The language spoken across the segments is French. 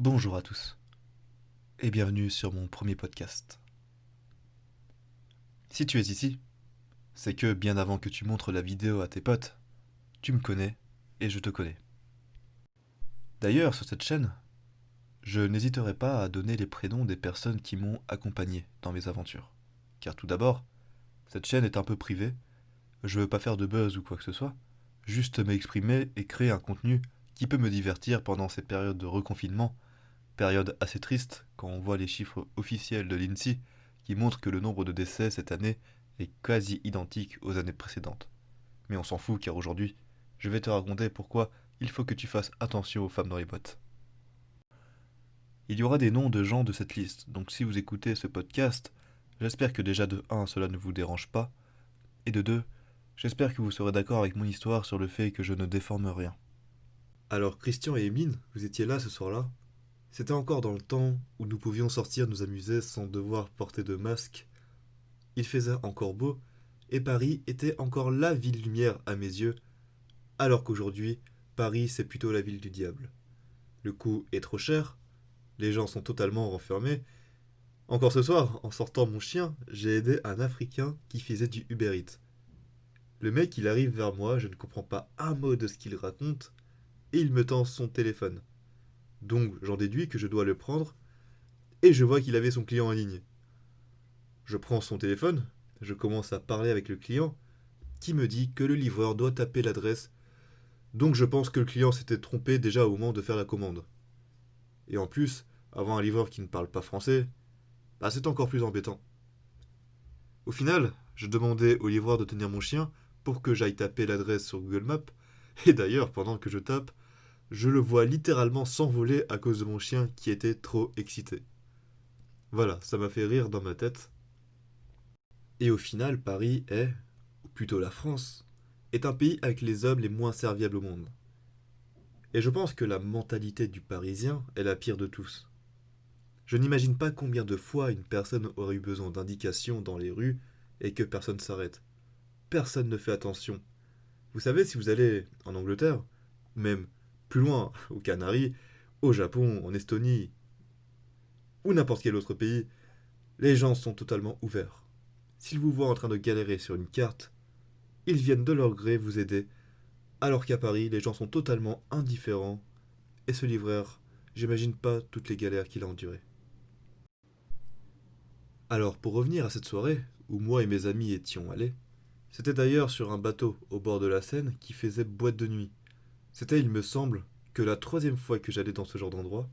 Bonjour à tous et bienvenue sur mon premier podcast. Si tu es ici, c'est que bien avant que tu montres la vidéo à tes potes, tu me connais et je te connais. D'ailleurs, sur cette chaîne, je n'hésiterai pas à donner les prénoms des personnes qui m'ont accompagné dans mes aventures. Car tout d'abord, cette chaîne est un peu privée, je veux pas faire de buzz ou quoi que ce soit, juste m'exprimer et créer un contenu qui peut me divertir pendant ces périodes de reconfinement. Période assez triste quand on voit les chiffres officiels de l'INSEE qui montrent que le nombre de décès cette année est quasi identique aux années précédentes. Mais on s'en fout car aujourd'hui, je vais te raconter pourquoi il faut que tu fasses attention aux femmes dans les boîtes. Il y aura des noms de gens de cette liste, donc si vous écoutez ce podcast, j'espère que déjà de 1 cela ne vous dérange pas, et de 2, j'espère que vous serez d'accord avec mon histoire sur le fait que je ne déforme rien. Alors Christian et Emeline, vous étiez là ce soir-là. C'était encore dans le temps où nous pouvions sortir nous amuser sans devoir porter de masque. Il faisait encore beau, et Paris était encore la ville lumière à mes yeux, alors qu'aujourd'hui, Paris c'est plutôt la ville du diable. Le coût est trop cher, les gens sont totalement renfermés. Encore ce soir, en sortant mon chien, j'ai aidé un Africain qui faisait du Uber Eats. Le mec, il arrive vers moi, je ne comprends pas un mot de ce qu'il raconte, et il me tend son téléphone. Donc j'en déduis que je dois le prendre, et je vois qu'il avait son client en ligne. Je prends son téléphone, je commence à parler avec le client, qui me dit que le livreur doit taper l'adresse, donc je pense que le client s'était trompé déjà au moment de faire la commande. Et en plus, avoir un livreur qui ne parle pas français, c'est encore plus embêtant. Au final, je demandais au livreur de tenir mon chien pour que j'aille taper l'adresse sur Google Maps, et d'ailleurs, pendant que je tape, je le vois littéralement s'envoler à cause de mon chien qui était trop excité. Voilà, ça m'a fait rire dans ma tête. Et au final, Paris est, ou plutôt la France, est un pays avec les hommes les moins serviables au monde. Et je pense que la mentalité du Parisien est la pire de tous. Je n'imagine pas combien de fois une personne aurait eu besoin d'indications dans les rues et que personne s'arrête. Personne ne fait attention. Vous savez, si vous allez en Angleterre, même plus loin, aux Canaries, au Japon, en Estonie, ou n'importe quel autre pays, les gens sont totalement ouverts. S'ils vous voient en train de galérer sur une carte, ils viennent de leur gré vous aider, alors qu'à Paris, les gens sont totalement indifférents, et ce livreur, j'imagine pas toutes les galères qu'il a endurées. Alors, pour revenir à cette soirée, où moi et mes amis étions allés, c'était d'ailleurs sur un bateau au bord de la Seine qui faisait boîte de nuit. C'était, il me semble, que la troisième fois que j'allais dans ce genre d'endroit.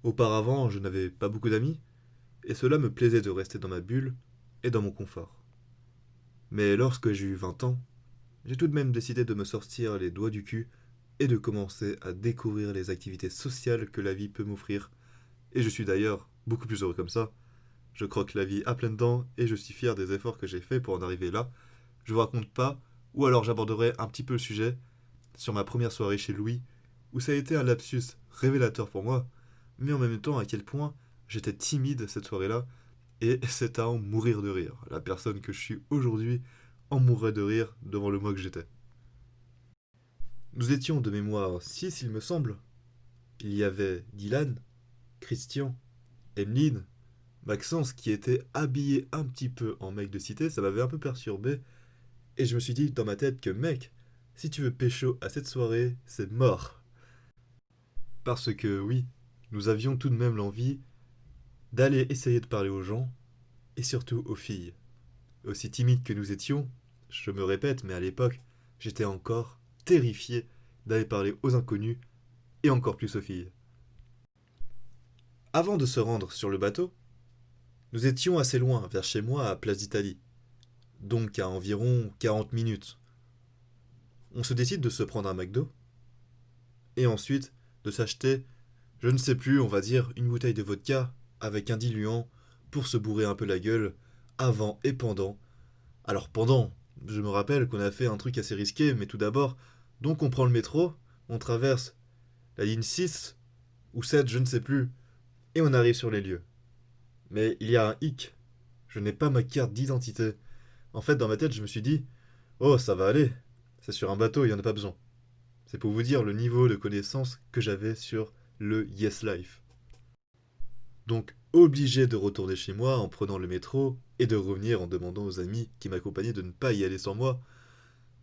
Auparavant, je n'avais pas beaucoup d'amis, et cela me plaisait de rester dans ma bulle et dans mon confort. Mais lorsque j'ai eu 20 ans, j'ai tout de même décidé de me sortir les doigts du cul et de commencer à découvrir les activités sociales que la vie peut m'offrir. Et je suis d'ailleurs beaucoup plus heureux comme ça. Je croque la vie à pleines dents et je suis fier des efforts que j'ai faits pour en arriver là. Je vous raconte pas, ou alors j'aborderai un petit peu le sujet sur ma première soirée chez Louis, où ça a été un lapsus révélateur pour moi, mais en même temps à quel point j'étais timide cette soirée-là, et c'est à en mourir de rire. La personne que je suis aujourd'hui en mourrait de rire devant le moi que j'étais. Nous étions de mémoire 6, il me semble. Il y avait Dylan, Christian, Emeline, Maxence qui était habillé un petit peu en mec de cité, ça m'avait un peu perturbé. Et je me suis dit dans ma tête que mec, si tu veux pécho à cette soirée, c'est mort. Parce que oui, nous avions tout de même l'envie d'aller essayer de parler aux gens, et surtout aux filles. Aussi timides que nous étions, je me répète, mais à l'époque, j'étais encore terrifié d'aller parler aux inconnus, et encore plus aux filles. Avant de se rendre sur le bateau, nous étions assez loin, vers chez moi à Place d'Italie, donc à environ 40 minutes. On se décide de se prendre un McDo, et ensuite de s'acheter, je ne sais plus, on va dire, une bouteille de vodka avec un diluant pour se bourrer un peu la gueule avant et pendant. Alors pendant, je me rappelle qu'on a fait un truc assez risqué, mais tout d'abord, donc on prend le métro, on traverse la ligne 6 ou 7, je ne sais plus, et on arrive sur les lieux. Mais il y a un hic, je n'ai pas ma carte d'identité. En fait, dans ma tête, je me suis dit, oh, ça va aller, c'est sur un bateau, il n'y en a pas besoin. C'est pour vous dire le niveau de connaissance que j'avais sur le Yes Life. Donc obligé de retourner chez moi en prenant le métro et de revenir en demandant aux amis qui m'accompagnaient de ne pas y aller sans moi.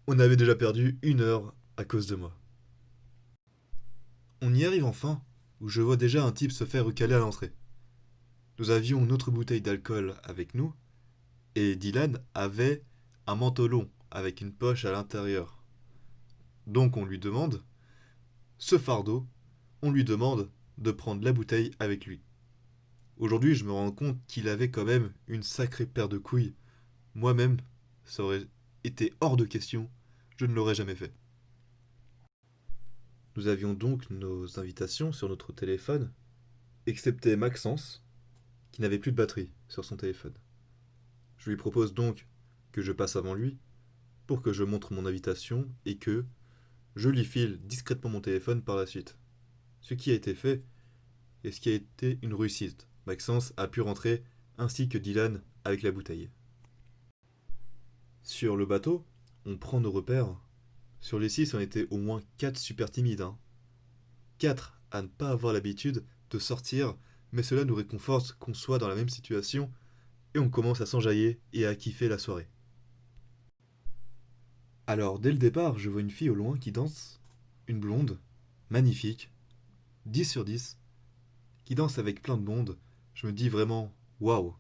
On avait déjà perdu 1 heure à cause de moi. On y arrive enfin, où je vois déjà un type se faire recaler à l'entrée. Nous avions une autre bouteille d'alcool avec nous, et Dylan avait un manteau long avec une poche à l'intérieur. Donc on lui demande, ce fardeau, on lui demande de prendre la bouteille avec lui. Aujourd'hui, je me rends compte qu'il avait quand même une sacrée paire de couilles. Moi-même, ça aurait été hors de question, je ne l'aurais jamais fait. Nous avions donc nos invitations sur notre téléphone, excepté Maxence, qui n'avait plus de batterie sur son téléphone. Je lui propose donc que je passe avant lui pour que je montre mon invitation et que je lui file discrètement mon téléphone par la suite. Ce qui a été fait et ce qui a été une réussite. Maxence a pu rentrer ainsi que Dylan avec la bouteille. Sur le bateau, on prend nos repères. Sur les 6, on était au moins 4 super timides. 4 à ne pas avoir l'habitude de sortir, mais cela nous réconforte qu'on soit dans la même situation et on commence à s'enjailler et à kiffer la soirée. Alors, dès le départ, je vois une fille au loin qui danse, une blonde, magnifique, 10 sur 10, qui danse avec plein de monde. Je me dis vraiment waouh.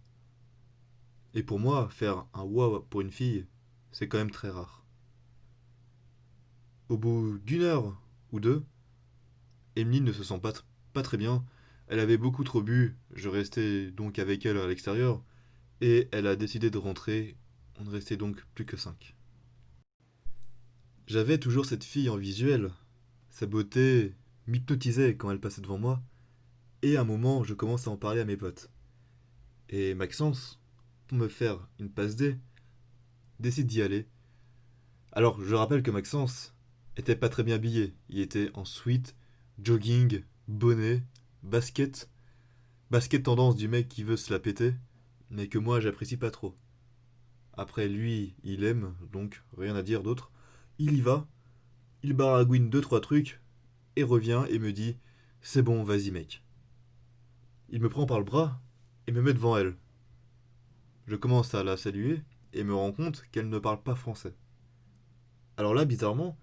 Et pour moi, faire un waouh pour une fille, c'est quand même très rare. Au bout d'1 heure ou deux, Emeline ne se sent pas très bien. Elle avait beaucoup trop bu, je restais donc avec elle à l'extérieur, et elle a décidé de rentrer. On ne restait donc plus que 5. J'avais toujours cette fille en visuel. Sa beauté m'hypnotisait quand elle passait devant moi, et à un moment, je commence à en parler à mes potes. Et Maxence, pour me faire une passe D, décide d'y aller. Alors, je rappelle que Maxence était pas très bien habillé. Il était en sweat, jogging, bonnet, basket. Basket tendance du mec qui veut se la péter, mais que moi j'apprécie pas trop. Après lui, il aime, donc rien à dire d'autre. Il y va, il baragouine deux trois trucs, et revient et me dit c'est bon, vas-y mec. Il me prend par le bras et me met devant elle. Je commence à la saluer et me rends compte qu'elle ne parle pas français. Alors là, bizarrement,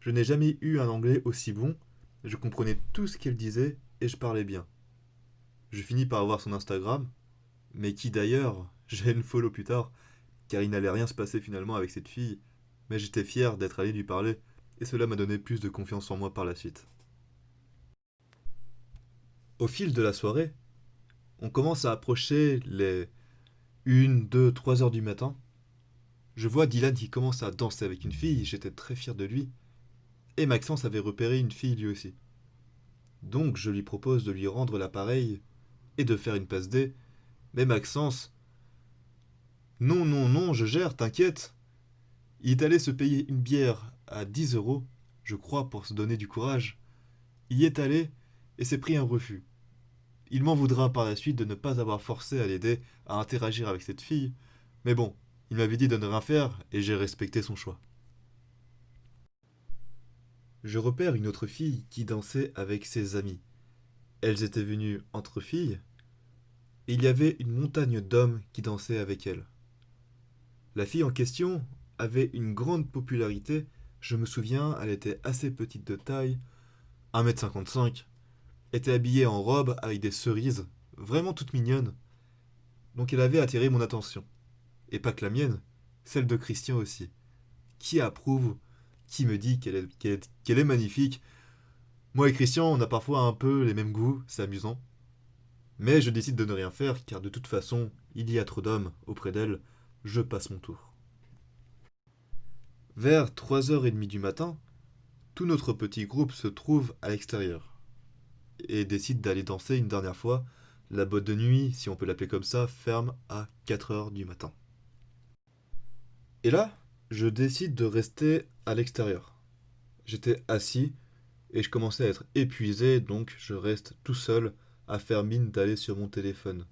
je n'ai jamais eu un anglais aussi bon, je comprenais tout ce qu'elle disait et je parlais bien. Je finis par avoir son Instagram, mais qui d'ailleurs, j'ai une follow plus tard, car il n'allait rien se passer finalement avec cette fille, mais j'étais fier d'être allé lui parler, et cela m'a donné plus de confiance en moi par la suite. Au fil de la soirée, on commence à approcher les 1, 2, 3 heures du matin. Je vois Dylan qui commence à danser avec une fille, j'étais très fier de lui, et Maxence avait repéré une fille lui aussi. Donc je lui propose de lui rendre l'appareil et de faire une passe D, mais Maxence, non, non, non, je gère, t'inquiète. Il est allé se payer une bière à 10 euros, je crois, pour se donner du courage. Il y est allé et s'est pris un refus. Il m'en voudra par la suite de ne pas avoir forcé à l'aider à interagir avec cette fille, mais bon, il m'avait dit de ne rien faire et j'ai respecté son choix. Je repère une autre fille qui dansait avec ses amies. Elles étaient venues entre filles, et il y avait une montagne d'hommes qui dansaient avec elles. La fille en question avait une grande popularité, je me souviens, elle était assez petite de taille, 1,55 m, était habillée en robe avec des cerises, vraiment toute mignonne, donc elle avait attiré mon attention. Et pas que la mienne, celle de Christian aussi, qui approuve, qui me dit qu'elle est magnifique. Moi et Christian, on a parfois un peu les mêmes goûts, c'est amusant. Mais je décide de ne rien faire car de toute façon, il y a trop d'hommes auprès d'elle, je passe mon tour. Vers 3h30 du matin, tout notre petit groupe se trouve à l'extérieur et décide d'aller danser une dernière fois. La boîte de nuit, si on peut l'appeler comme ça, ferme à 4h du matin. Et là, je décide de rester à l'extérieur. J'étais assis et je commençais à être épuisé, donc je reste tout seul à faire mine d'aller sur mon téléphone.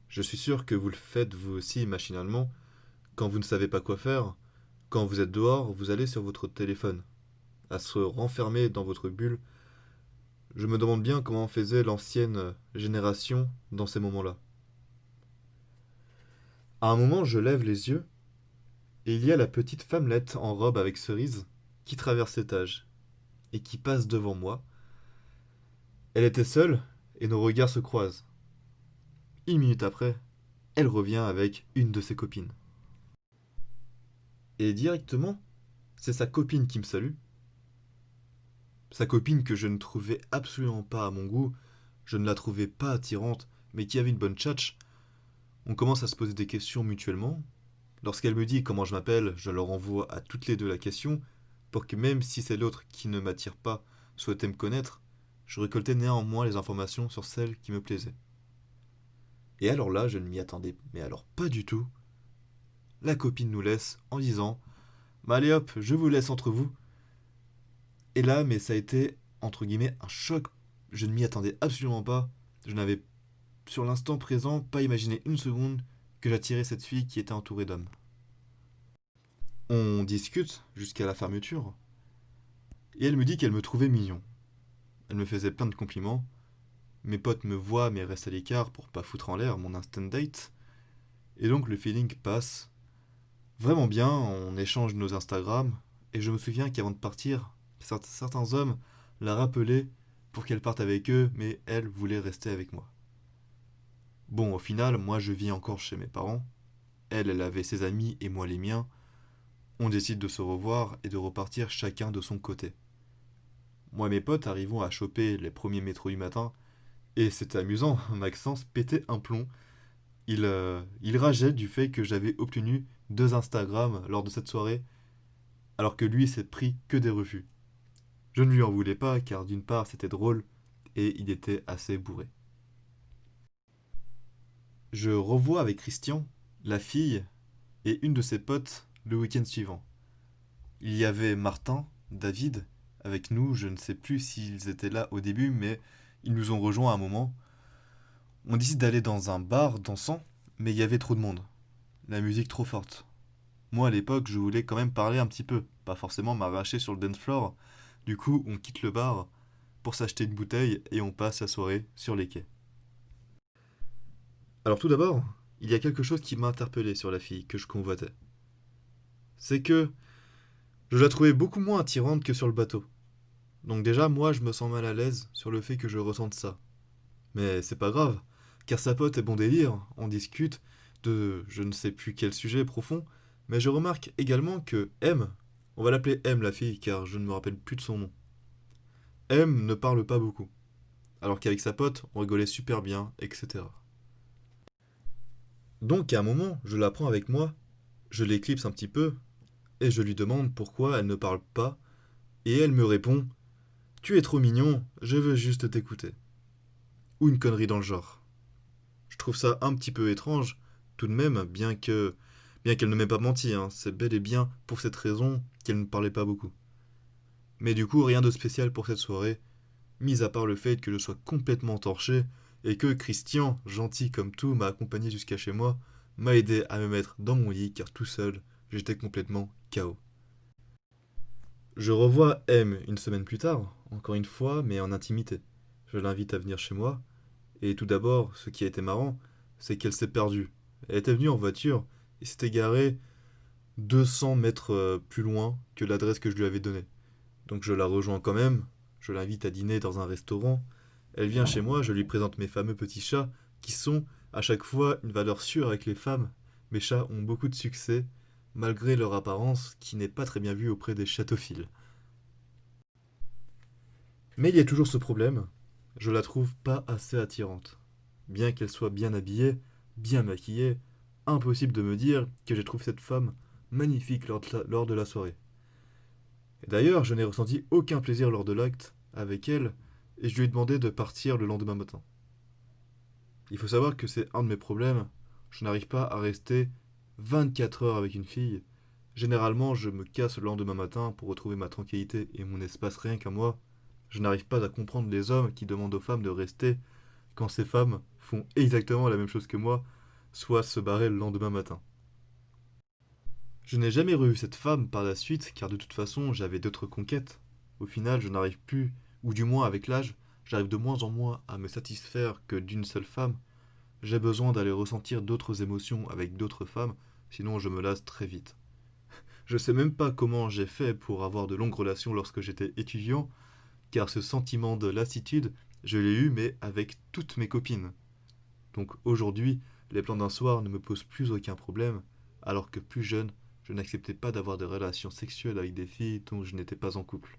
Je suis sûr que vous le faites vous aussi machinalement. Quand vous ne savez pas quoi faire, quand vous êtes dehors, vous allez sur votre téléphone. À se renfermer dans votre bulle, Je me demande bien comment faisait l'ancienne génération dans ces moments-là. À un moment, je lève les yeux, et il y a la petite femmelette en robe avec cerise qui traverse l'étage, et qui passe devant moi. Elle était seule, et nos regards se croisent. Une minute après, elle revient avec une de ses copines. Et directement, c'est sa copine qui me salue. Sa copine que je ne trouvais absolument pas à mon goût, je ne la trouvais pas attirante, mais qui avait une bonne tchatche. On commence à se poser des questions mutuellement. Lorsqu'elle me dit comment je m'appelle, je leur envoie à toutes les deux la question, pour que même si c'est l'autre qui ne m'attire pas souhaitait me connaître, je récoltais néanmoins les informations sur celle qui me plaisait. Et alors là, je ne m'y attendais, mais alors pas du tout. La copine nous laisse en disant bah allez hop, je vous laisse entre vous. Et là, mais ça a été, entre guillemets, un choc. Je ne m'y attendais absolument pas. Je n'avais, sur l'instant présent, pas imaginé une seconde que j'attirais cette fille qui était entourée d'hommes. On discute jusqu'à la fermeture, et elle me dit qu'elle me trouvait mignon. Elle me faisait plein de compliments. Mes potes me voient mais restent à l'écart pour pas foutre en l'air mon instant date. Et donc le feeling passe vraiment bien, on échange nos Instagram, et je me souviens qu'avant de partir, certains hommes la rappelaient pour qu'elle parte avec eux, mais elle voulait rester avec moi. Bon, au final, moi je vis encore chez mes parents. Elle avait ses amis et moi les miens. On décide de se revoir et de repartir chacun de son côté. Moi et mes potes arrivons à choper les premiers métros du matin, et c'était amusant, Maxence pétait un plomb. Il rageait du fait que j'avais obtenu 2 Instagrams lors de cette soirée, alors que lui s'est pris que des refus. Je ne lui en voulais pas, car d'une part c'était drôle, et il était assez bourré. Je revois avec Christian, la fille, et une de ses potes le week-end suivant. Il y avait Martin, David, avec nous, je ne sais plus s'ils étaient là au début, mais ils nous ont rejoints à un moment. On décide d'aller dans un bar dansant, mais il y avait trop de monde. La musique trop forte. Moi à l'époque, je voulais quand même parler un petit peu, pas forcément m'arracher sur le dance floor. Du coup, on quitte le bar pour s'acheter une bouteille et on passe la soirée sur les quais. Alors tout d'abord, il y a quelque chose qui m'a interpellé sur la fille que je convoitais. C'est que je la trouvais beaucoup moins attirante que sur le bateau. Donc déjà, moi, je me sens mal à l'aise sur le fait que je ressente ça. Mais c'est pas grave, car sa pote est bon délire, on discute de je ne sais plus quel sujet profond, mais je remarque également que M, on va l'appeler M la fille, car je ne me rappelle plus de son nom, M ne parle pas beaucoup, alors qu'avec sa pote, on rigolait super bien, etc. Donc à un moment, je la prends avec moi, je l'éclipse un petit peu, et je lui demande pourquoi elle ne parle pas, et elle me répond tu es trop mignon, je veux juste t'écouter. Ou une connerie dans le genre. Je trouve ça un petit peu étrange, tout de même, bien qu'elle ne m'ait pas menti, hein, c'est bel et bien pour cette raison qu'elle ne parlait pas beaucoup. Mais du coup, rien de spécial pour cette soirée, mis à part le fait que je sois complètement torché et que Christian, gentil comme tout, m'a accompagné jusqu'à chez moi, m'a aidé à me mettre dans mon lit car tout seul, j'étais complètement KO. Je revois M une semaine plus tard, encore une fois, mais en intimité. Je l'invite à venir chez moi, et tout d'abord, ce qui a été marrant, c'est qu'elle s'est perdue. Elle était venue en voiture et s'était garée 200 mètres plus loin que l'adresse que je lui avais donnée. Donc je la rejoins quand même, je l'invite à dîner dans un restaurant. Elle vient chez moi, je lui présente mes fameux petits chats qui sont à chaque fois une valeur sûre avec les femmes. Mes chats ont beaucoup de succès, malgré leur apparence qui n'est pas très bien vue auprès des chatophiles. Mais il y a toujours ce problème, je la trouve pas assez attirante. Bien qu'elle soit bien habillée, bien maquillée, impossible de me dire que j'ai trouvé cette femme magnifique lors de la soirée. Et d'ailleurs, je n'ai ressenti aucun plaisir lors de l'acte avec elle, et je lui ai demandé de partir le lendemain matin. Il faut savoir que c'est un de mes problèmes, je n'arrive pas à rester 24 heures avec une fille. Généralement, je me casse le lendemain matin pour retrouver ma tranquillité et mon espace rien qu'à moi. Je n'arrive pas à comprendre les hommes qui demandent aux femmes de rester quand ces femmes font exactement la même chose que moi, soit se barrer le lendemain matin. Je n'ai jamais revu cette femme par la suite, car de toute façon j'avais d'autres conquêtes. Au final, je n'arrive plus, ou du moins avec l'âge, j'arrive de moins en moins à me satisfaire que d'une seule femme. J'ai besoin d'aller ressentir d'autres émotions avec d'autres femmes, sinon je me lasse très vite. Je sais même pas comment j'ai fait pour avoir de longues relations lorsque j'étais étudiant, car ce sentiment de lassitude, je l'ai eu mais avec toutes mes copines. Donc aujourd'hui, les plans d'un soir ne me posent plus aucun problème, alors que plus jeune, je n'acceptais pas d'avoir des relations sexuelles avec des filles dont je n'étais pas en couple.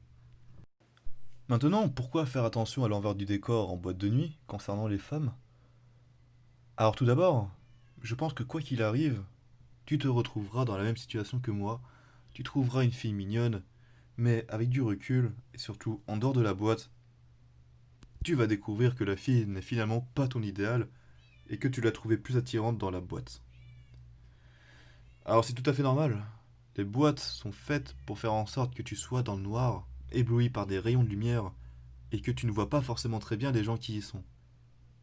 Maintenant, pourquoi faire attention à l'envers du décor en boîte de nuit concernant les femmes? Alors tout d'abord, je pense que quoi qu'il arrive, tu te retrouveras dans la même situation que moi, tu trouveras une fille mignonne, mais avec du recul, et surtout en dehors de la boîte, tu vas découvrir que la fille n'est finalement pas ton idéal, et que tu l'as trouvée plus attirante dans la boîte. Alors c'est tout à fait normal. Les boîtes sont faites pour faire en sorte que tu sois dans le noir, ébloui par des rayons de lumière, et que tu ne vois pas forcément très bien les gens qui y sont.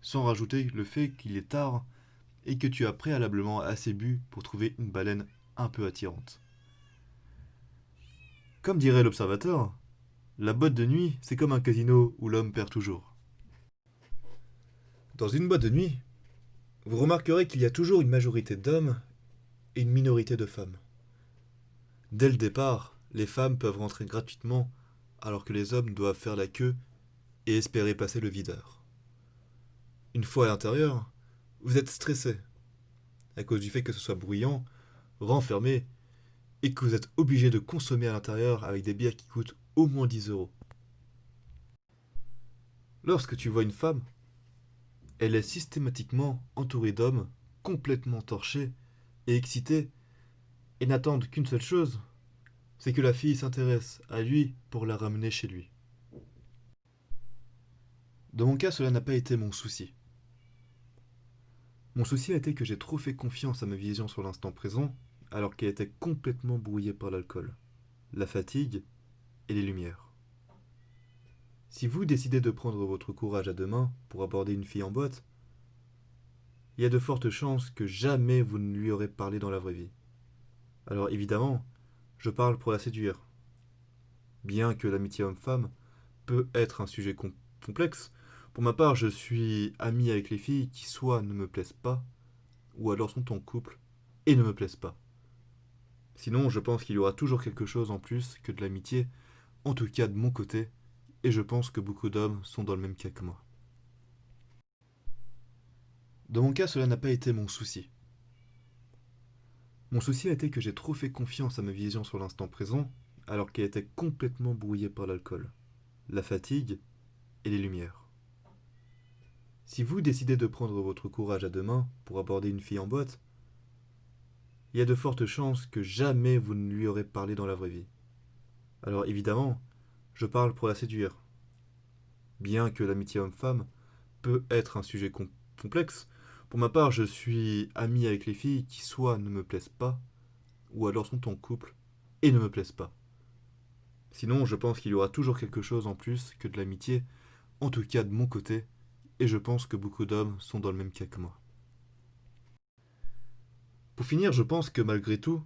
Sans rajouter le fait qu'il est tard et que tu as préalablement assez bu pour trouver une baleine un peu attirante. Comme dirait l'observateur, la boîte de nuit, c'est comme un casino où l'homme perd toujours. Dans une boîte de nuit, vous remarquerez qu'il y a toujours une majorité d'hommes et une minorité de femmes. Dès le départ, les femmes peuvent rentrer gratuitement alors que les hommes doivent faire la queue et espérer passer le videur. Une fois à l'intérieur, vous êtes stressé à cause du fait que ce soit bruyant, renfermé et que vous êtes obligé de consommer à l'intérieur avec des bières qui coûtent au moins 10 euros. Lorsque tu vois une femme, elle est systématiquement entourée d'hommes complètement torchés et excités et n'attendent qu'une seule chose, c'est que la fille s'intéresse à lui pour la ramener chez lui. Dans mon cas, cela n'a pas été mon souci. Mon souci a été que j'ai trop fait confiance à ma vision sur l'instant présent, alors qu'elle était complètement brouillée par l'alcool, la fatigue et les lumières. Si vous décidez de prendre votre courage à deux mains pour aborder une fille en boîte, il y a de fortes chances que jamais vous ne lui aurez parlé dans la vraie vie. Alors évidemment, je parle pour la séduire. Bien que l'amitié homme-femme peut être un sujet complexe, pour ma part, je suis ami avec les filles qui soit ne me plaisent pas, ou alors sont en couple et ne me plaisent pas. Sinon, je pense qu'il y aura toujours quelque chose en plus que de l'amitié, en tout cas de mon côté, et je pense que beaucoup d'hommes sont dans le même cas que moi. Dans mon cas, cela n'a pas été mon souci. Mon souci a été que j'ai trop fait confiance à ma vision sur l'instant présent, alors qu'elle était complètement brouillée par l'alcool, la fatigue et les lumières. Si vous décidez de prendre votre courage à deux mains pour aborder une fille en boîte, il y a de fortes chances que jamais vous ne lui aurez parlé dans la vraie vie. Alors évidemment, je parle pour la séduire. Bien que l'amitié homme-femme peut être un sujet complexe, pour ma part, je suis ami avec les filles qui soit ne me plaisent pas, ou alors sont en couple et ne me plaisent pas. Sinon, je pense qu'il y aura toujours quelque chose en plus que de l'amitié, en tout cas de mon côté, et je pense que beaucoup d'hommes sont dans le même cas que moi. Pour finir, je pense que malgré tout,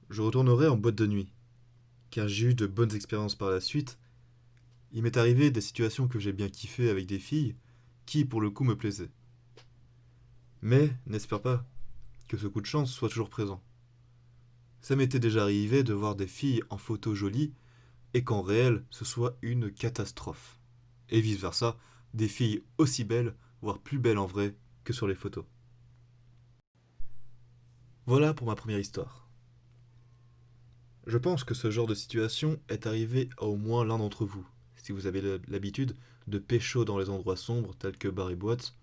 je retournerai en boîte de nuit, car j'ai eu de bonnes expériences par la suite. Il m'est arrivé des situations que j'ai bien kiffées avec des filles qui, pour le coup, me plaisaient. Mais n'espère pas que ce coup de chance soit toujours présent. Ça m'était déjà arrivé de voir des filles en photo jolies et qu'en réel, ce soit une catastrophe. Et vice-versa, des filles aussi belles, voire plus belles en vrai que sur les photos. Voilà pour ma première histoire. Je pense que ce genre de situation est arrivé à au moins l'un d'entre vous, si vous avez l'habitude de pécho dans les endroits sombres tels que bars et boîtes.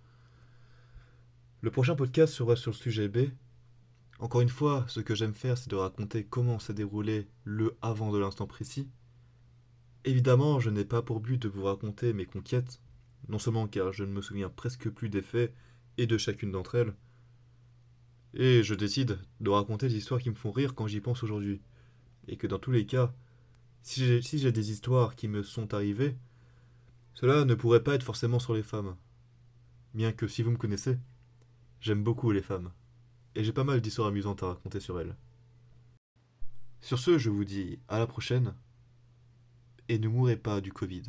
Le prochain podcast sera sur le sujet B. Encore une fois, ce que j'aime faire, c'est de raconter comment s'est déroulé le avant de l'instant précis. Évidemment, je n'ai pas pour but de vous raconter mes conquêtes, non seulement car je ne me souviens presque plus des faits et de chacune d'entre elles, et je décide de raconter des histoires qui me font rire quand j'y pense aujourd'hui, et que dans tous les cas, si j'ai des histoires qui me sont arrivées, cela ne pourrait pas être forcément sur les femmes. Bien que si vous me connaissez, j'aime beaucoup les femmes, et j'ai pas mal d'histoires amusantes à raconter sur elles. Sur ce, je vous dis à la prochaine, et ne mourrez pas du Covid.